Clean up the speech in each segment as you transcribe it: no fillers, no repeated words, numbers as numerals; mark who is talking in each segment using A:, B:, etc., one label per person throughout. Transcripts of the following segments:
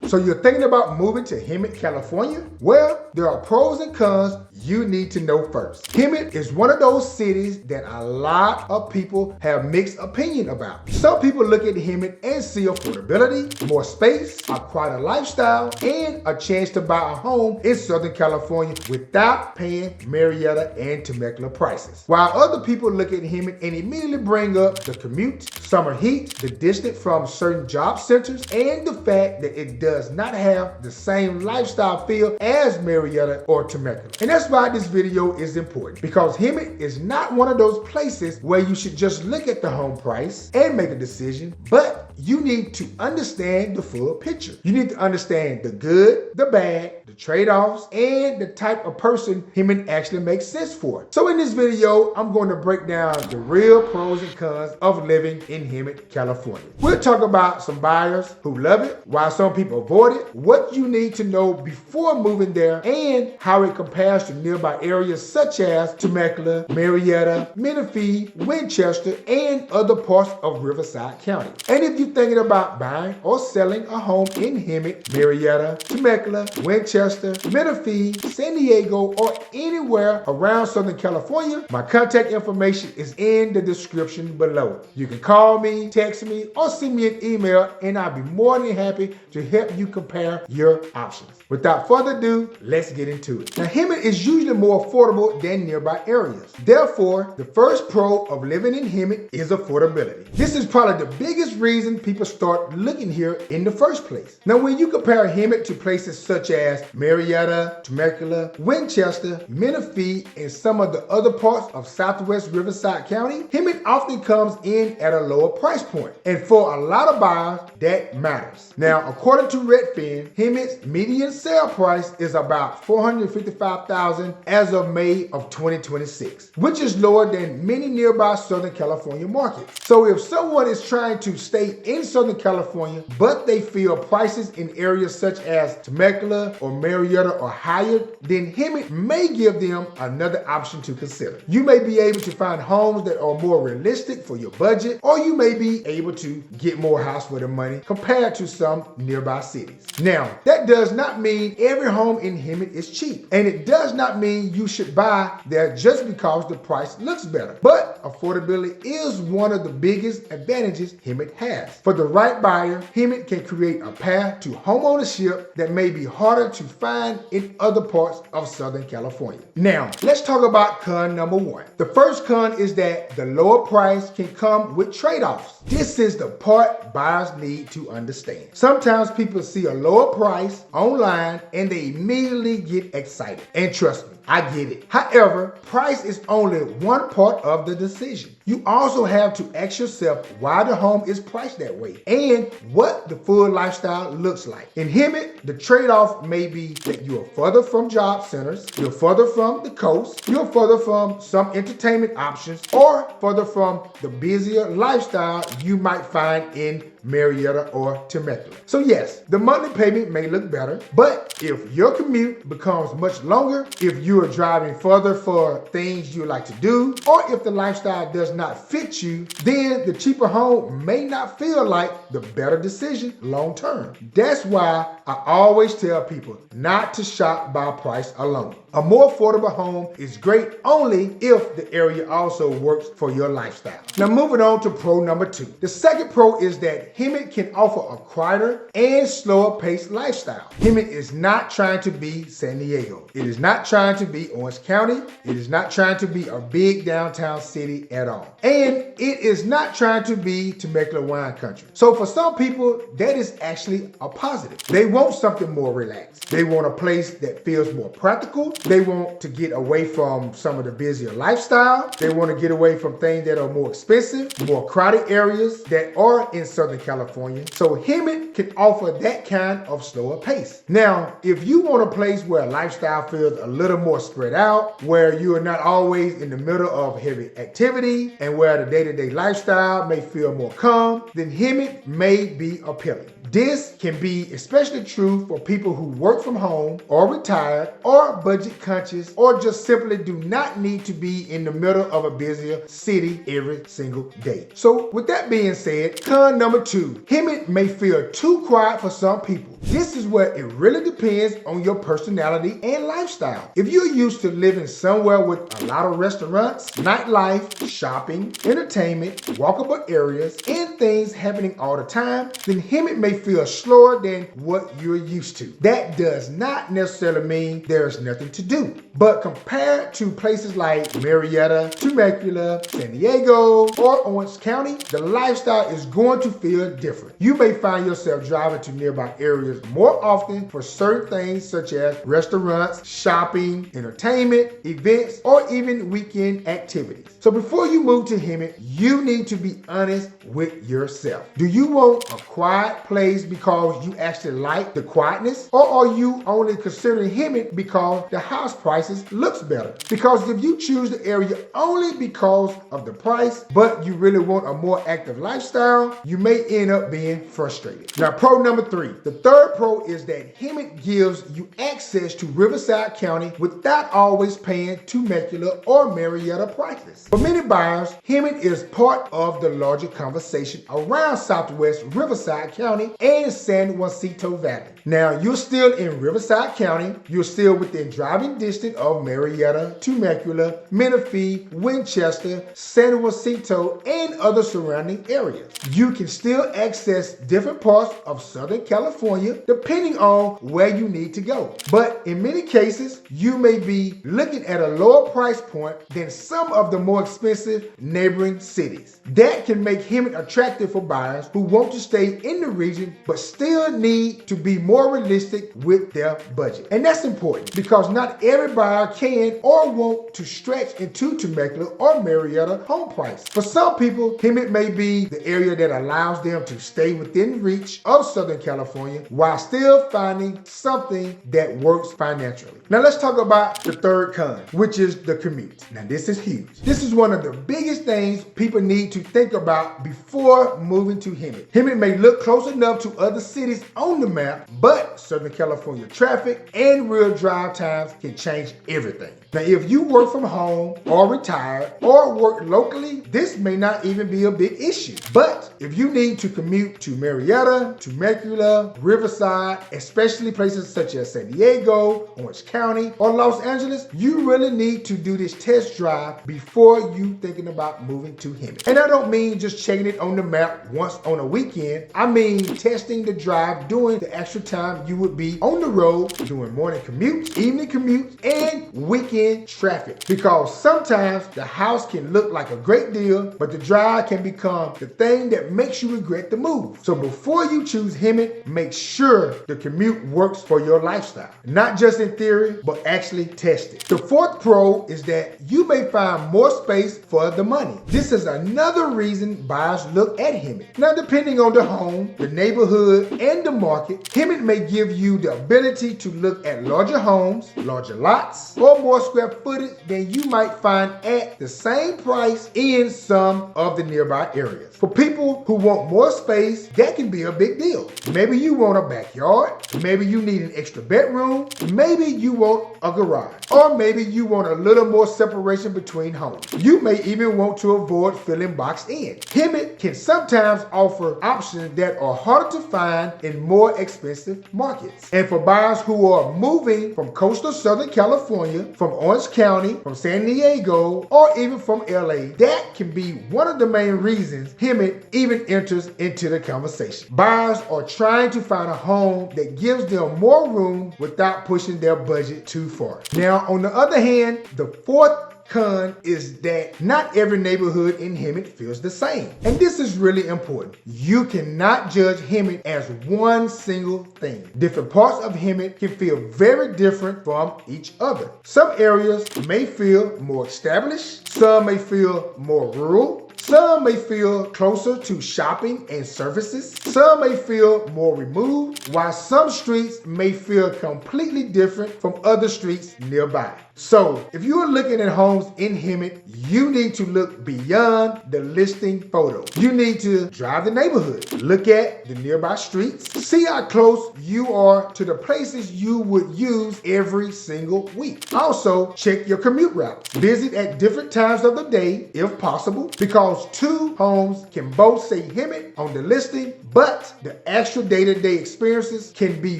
A: So you're thinking about moving to Hemet, California? Well, there are pros and cons you need to know first. Hemet is one of those cities that a lot of people have mixed opinion about. Some people look at Hemet and see affordability, more space, a quieter lifestyle, and a chance to buy a home in Southern California without paying Murrieta and Temecula prices. While other people look at Hemet and immediately bring up the commute, summer heat, the distance from certain job centers, and the fact that it does not have the same lifestyle feel as Murrieta or Temecula. And that's why this video is important, because Hemet is not one of those places where you should just look at the home price and make a decision, but you need to understand the full picture. You need to understand the good, the bad, the trade-offs, and the type of person Hemet actually makes sense for. So in this video, I'm going to break down the real pros and cons of living in Hemet, California. We'll talk about some buyers who love it, why some people avoid it, what you need to know before moving there, and how it compares to nearby areas such as Temecula, Murrieta, Menifee, Winchester, and other parts of Riverside County. And if you're thinking about buying or selling a home in Hemet, Murrieta, Temecula, Winchester, Menifee, San Diego, or anywhere around Southern California, my contact information is in the description below. You can call me, text me, or send me an email, and I'll be more than happy to help you compare your options. Without further ado, let's get into it. Now, Hemet is usually more affordable than nearby areas. Therefore, the first pro of living in Hemet is affordability. This is probably the biggest reason people start looking here in the first place. Now, when you compare Hemet to places such as Murrieta, Temecula, Winchester, Menifee, and some of the other parts of Southwest Riverside County, Hemet often comes in at a lower price point. And for a lot of buyers, that matters. Now, according to Redfin, Hemet's median sale price is about $455,000 as of May of 2026, which is lower than many nearby Southern California markets. So if someone is trying to stay in Southern California, but they feel prices in areas such as Temecula or Murrieta are higher, then Hemet may give them another option to consider. You may be able to find homes that are more realistic for your budget, or you may be able to get more house for the money compared to some nearby cities. Now, that does not mean every home in Hemet is cheap, and it does not mean you should buy there just because the price looks better. But affordability is one of the biggest advantages Hemet has. For the right buyer, Hemet can create a path to homeownership that may be harder to find in other parts of Southern California. Now, let's talk about con number one. The first con is that the lower price can come with trade-offs. This is the part buyers need to understand. Sometimes people see a lower price online and they immediately get excited. And trust me, I get it. However, price is only one part of the decision. You also have to ask yourself why the home is priced that way and what the full lifestyle looks like. In Hemet, the trade-off may be that you are further from job centers, you're further from the coast, you're further from some entertainment options, or further from the busier lifestyle you might find in Murrieta or Temecula. So yes, the monthly payment may look better, but if your commute becomes much longer, if you are driving further for things you like to do, or if the lifestyle does not fit you, then the cheaper home may not feel like the better decision long term. That's why I always tell people not to shop by price alone. A more affordable home is great only if the area also works for your lifestyle. Now moving on to pro number two. The second pro is that Hemet can offer a quieter and slower paced lifestyle. Hemet is not trying to be San Diego. It is not trying to be Orange County. It is not trying to be a big downtown city at all. And it is not trying to be Temecula wine country. So for some people, that is actually a positive. They want something more relaxed. They want a place that feels more practical. They want to get away from some of the busier lifestyle. They want to get away from things that are more expensive, more crowded areas that are in Southern California. So Hemet can offer that kind of slower pace. Now, if you want a place where lifestyle feels a little more spread out, where you are not always in the middle of heavy activity, and where the day-to-day lifestyle may feel more calm, then Hemet may be appealing. This can be especially true for people who work from home or retired or budget conscious or just simply do not need to be in the middle of a busier city every single day. So with that being said, con number two, Hemet may feel too quiet for some people. This is where it really depends on your personality and lifestyle. If you're used to living somewhere with a lot of restaurants, nightlife, shopping, entertainment, walkable areas, and things happening all the time, then Hemet may feel slower than what you're used to. That does not necessarily mean there's nothing to do. But compared to places like Murrieta, Temecula, San Diego, or Orange County, the lifestyle is going to feel different. You may find yourself driving to nearby areas more often for certain things such as restaurants, shopping, entertainment, events, or even weekend activities. So before you move to Hemet, you need to be honest with yourself. Do you want a quiet place because you actually like the quietness? Or are you only considering Hemet because the house prices looks better? Because if you choose the area only because of the price, but you really want a more active lifestyle, you may end up being frustrated. Now, pro number 3. The third pro is that Hemet gives you access to Riverside County without always paying Temecula or Murrieta prices. For many buyers, Hemet is part of the larger conversation around Southwest Riverside County and San Juancito Valley. Now, you're still in Riverside County, you're still within driving distance of Murrieta, Temecula, Menifee, Winchester, San Juancito, and other surrounding areas. You can still access different parts of Southern California depending on where you need to go. But in many cases, you may be looking at a lower price point than some of the more expensive neighboring cities. That can make Hemet attractive for buyers who want to stay in the region but still need to be more realistic with their budget. And that's important because not every buyer can or want to stretch into Temecula or Murrieta home price. For some people, Hemet may be the area that allows them to stay within reach of Southern California while still finding something that works financially. Now let's talk about the third con, which is the commute. Now this is huge. This is one of the biggest things people need to think about before moving to Hemet. Hemet may look close enough to other cities on the map, but Southern California traffic and real drive times can change everything. Now, if you work from home or retired or work locally, this may not even be a big issue. But if you need to commute to Murrieta, Temecula, Riverside, especially places such as San Diego, Orange County, or Los Angeles, you really need to do this test drive before you thinking about moving to Hemet. And I don't mean just checking it on the map once on a weekend. I mean testing the drive during the extra time you would be on the road doing morning commutes, evening commutes, and weekend traffic. Because sometimes the house can look like a great deal, but the drive can become the thing that makes you regret the move. So before you choose Hemet, make sure the commute works for your lifestyle. Not just in theory, but actually test it. The fourth pro is that you may find more space for the money. This is another reason buyers look at Hemet. Now, depending on the home, the neighborhood, and the market, Hemet may give you the ability to look at larger homes, larger lots, or more square footage than you might find at the same price in some of the nearby areas. For people who want more space, that can be a big deal. Maybe you want a backyard, maybe you need an extra bedroom, maybe you want a garage, or maybe you want a little more separation between homes. You may even want to avoid feeling boxed in. Hemet can sometimes offer options that are harder to find in more expensive markets. And for buyers who are moving from coastal Southern California, from Orange County, from San Diego, or even from LA, that can be one of the main reasons Hemet even enters into the conversation. Buyers are trying to find a home that gives them more room without pushing their budget too far. Now, on the other hand, the fourth con is that not every neighborhood in Hemet feels the same. And this is really important. You cannot judge Hemet as one single thing. Different parts of Hemet can feel very different from each other. Some areas may feel more established, some may feel more rural, some may feel closer to shopping and services. Some may feel more removed, while some streets may feel completely different from other streets nearby. So, if you are looking at homes in Hemet, you need to look beyond the listing photo. You need to drive the neighborhood, look at the nearby streets, see how close you are to the places you would use every single week. Also, check your commute route. Visit at different times of the day, if possible, because because two homes can both say Hemet on the listing, but the actual day-to-day experiences can be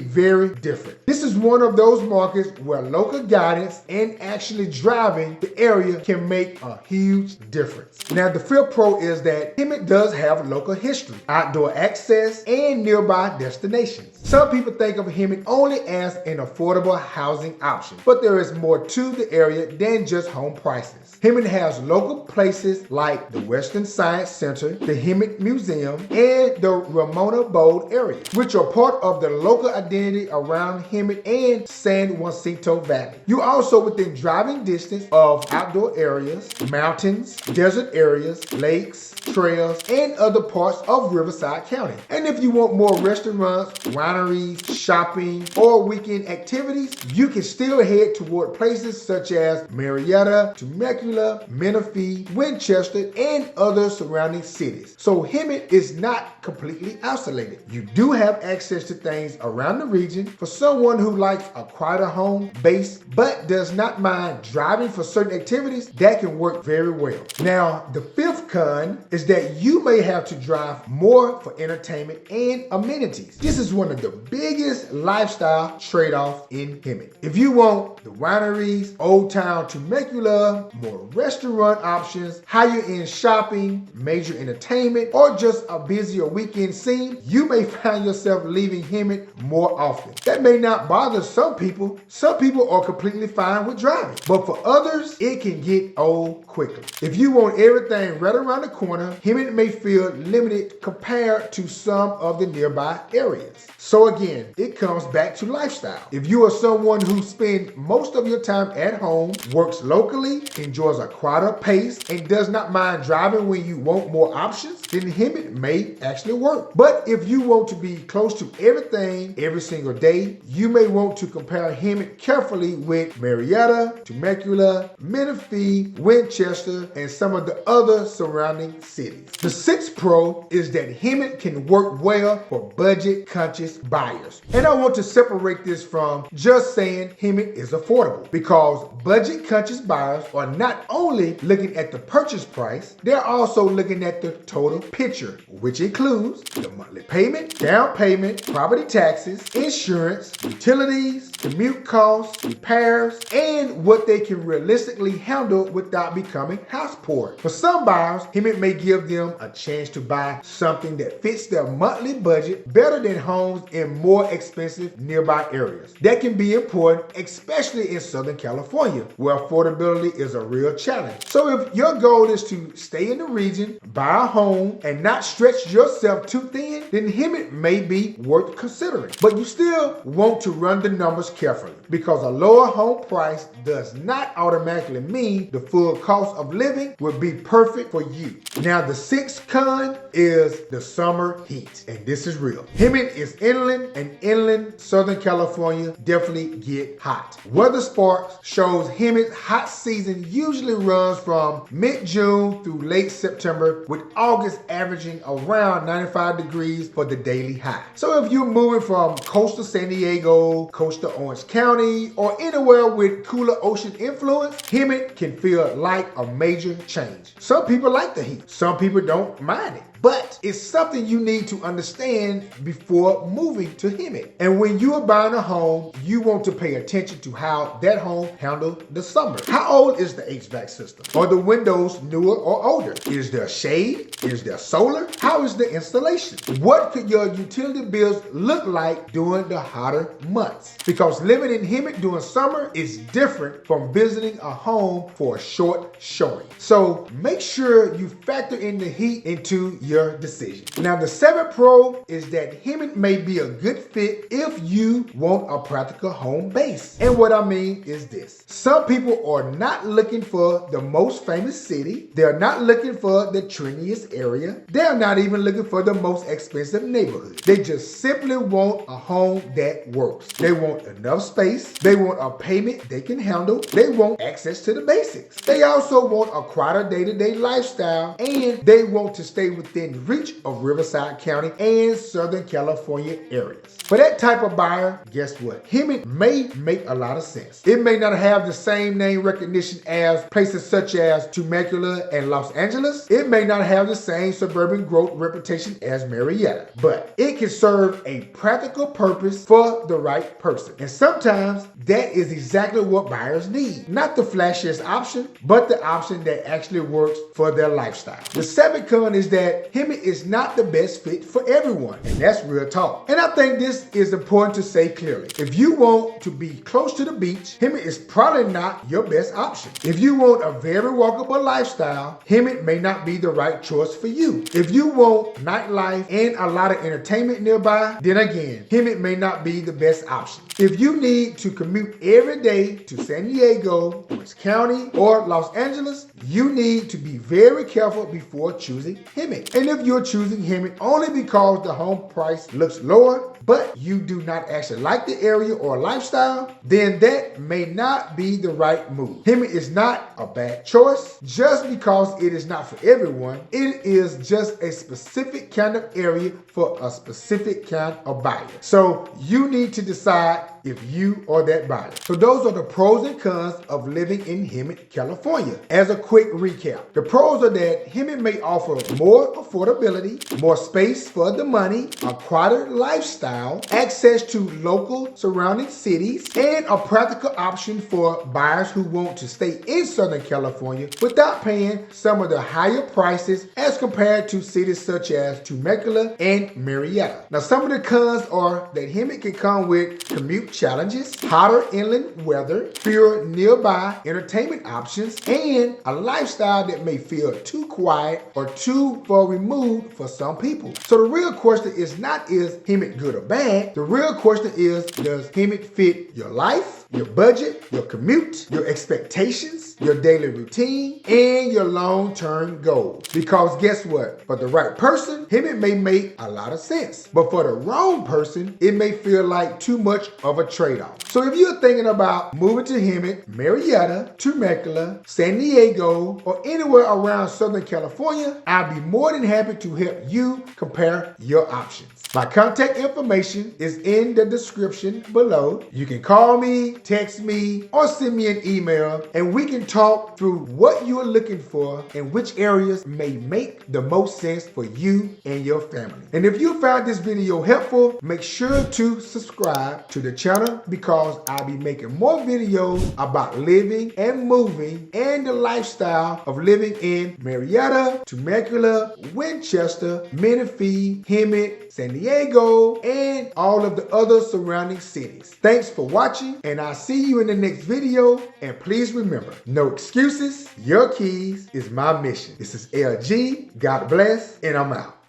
A: very different. This is one of those markets where local guidance and actually driving the area can make a huge difference. Now, the fifth pro is that Hemet does have local history, outdoor access, and nearby destinations. Some people think of Hemet only as an affordable housing option, but there is more to the area than just home prices. Hemet has local places like the Western Science Center, the Hemet Museum, and the Ramona Bowl area, which are part of the local identity around Hemet and San Jacinto Valley. You're also within driving distance of outdoor areas, mountains, desert areas, lakes, trails, and other parts of Riverside County. And if you want more restaurants, wineries, shopping, or weekend activities, you can still head toward places such as Murrieta, Temecula, Menifee, Winchester, and other surrounding cities. So Hemet is not completely isolated. You do have access to things around the region for someone who likes a quieter home base but does not mind driving for certain activities. That can work very well. Now, the fifth con is that you may have to drive more for entertainment and amenities. This is one of the biggest lifestyle trade-offs in Hemet. If you want the wineries, Old Town Temecula, more restaurant options, higher-end shopping, major entertainment, or just a busier weekend scene, you may find yourself leaving Hemet more often. That may not bother some people. Some people are completely fine with driving, but for others, it can get old quickly. If you want everything right around the corner, Hemet may feel limited compared to some of the nearby areas. So again, it comes back to lifestyle. If you are someone who spends most of your time at home, works locally, enjoys a quieter pace, and does not mind driving when you want more options, then Hemet may actually work. But if you want to be close to everything every single day, you may want to compare Hemet carefully with Murrieta, Temecula, Menifee, Winchester, and some of the other surrounding cities. The sixth pro is that Hemet can work well for budget-conscious buyers. And I want to separate this from just saying Hemet is affordable, because budget-conscious buyers are not only looking at the purchase price, they're also looking at the total picture, which includes the monthly payment, down payment, property taxes, insurance, utilities, commute costs, repairs, and what they can realistically handle without becoming house poor. For some buyers, Hemet may give them a chance to buy something that fits their monthly budget better than homes in more expensive nearby areas. That can be important, especially in Southern California, where affordability is a real challenge. So if your goal is to stay in the region, buy a home, and not stretch yourself too thin, then Hemet may be worth considering. But you still want to run the numbers carefully, because a lower home price does not automatically mean the full cost of living will be perfect for you. Now, the sixth con is the summer heat, and this is real. Hemet is inland, and inland Southern California definitely get hot. Weather Sparks shows Hemet's hot season usually runs from mid-June through late September, with August averaging around 95 degrees for the daily high. So if you're moving from coastal San Diego, coastal Orange County, or anywhere with cooler ocean influence, Hemet can feel like a major change. Some people like the heat. Some people don't mind it. But it's something you need to understand before moving to Hemet. And when you are buying a home, you want to pay attention to how that home handled the summer. How old is the HVAC system? Are the windows newer or older? Is there shade? Is there solar? How is the installation? What could your utility bills look like during the hotter months? Because living in Hemet during summer is different from visiting a home for a short showing. So make sure you factor in the heat into your decision. Now, the seventh pro is that Hemet may be a good fit if you want a practical home base. And what I mean is this. Some people are not looking for the most famous city. They're not looking for the trendiest area. They're not even looking for the most expensive neighborhood. They just simply want a home that works. They want enough space. They want a payment they can handle. They want access to the basics. They also want a quieter day-to-day lifestyle, and they want to stay within within reach of Riverside County and Southern California areas. For that type of buyer, guess what? Hemet may make a lot of sense. It may not have the same name recognition as places such as Temecula and Los Angeles. It may not have the same suburban growth reputation as Murrieta, but it can serve a practical purpose for the right person. And sometimes that is exactly what buyers need. Not the flashiest option, but the option that actually works for their lifestyle. The second con is that Hemet is not the best fit for everyone, and that's real talk. And I think this is important to say clearly. If you want to be close to the beach, Hemet is probably not your best option. If you want a very walkable lifestyle, Hemet may not be the right choice for you. If you want nightlife and a lot of entertainment nearby, then again, Hemet may not be the best option. If you need to commute every day to San Diego, Orange County, or Los Angeles, you need to be very careful before choosing Hemet. And if you're choosing Hemet only because the home price looks lower, but you do not actually like the area or lifestyle, then that may not be the right move. Hemet is not a bad choice just because it is not for everyone. It is just a specific kind of area for a specific kind of buyer. So you need to decide if you are that buyer. So those are the pros and cons of living in Hemet, California. As a quick recap, the pros are that Hemet may offer more affordability, more space for the money, a quieter lifestyle, access to local surrounding cities, and a practical option for buyers who want to stay in Southern California without paying some of the higher prices as compared to cities such as Temecula and Murrieta. Now, some of the cons are that Hemet can come with commute challenges, hotter inland weather, fewer nearby entertainment options, and a lifestyle that may feel too quiet or too far removed for some people. So the real question is not, is Hemet good or bad? The real question is, does Hemet fit your life, your budget, your commute, your expectations, your daily routine, and your long-term goals? Because guess what? For the right person, Hemet may make a lot of sense. But for the wrong person, it may feel like too much of a trade-off. So if you're thinking about moving to Hemet, Murrieta, Temecula, San Diego, or anywhere around Southern California, I'll be more than happy to help you compare your options. My contact information is in the description below. You can call me, text me, or send me an email, and we can talk through what you are looking for and which areas may make the most sense for you and your family. And if you found this video helpful, make sure to subscribe to the channel because I'll be making more videos about living and moving and the lifestyle of living in Murrieta, Temecula, Winchester, Menifee, Hemet, San Diego, and all of the other surrounding cities. Thanks for watching, and I'll see you in the next video. And please remember, no excuses, your keys is my mission. This is LG, God bless, and I'm out.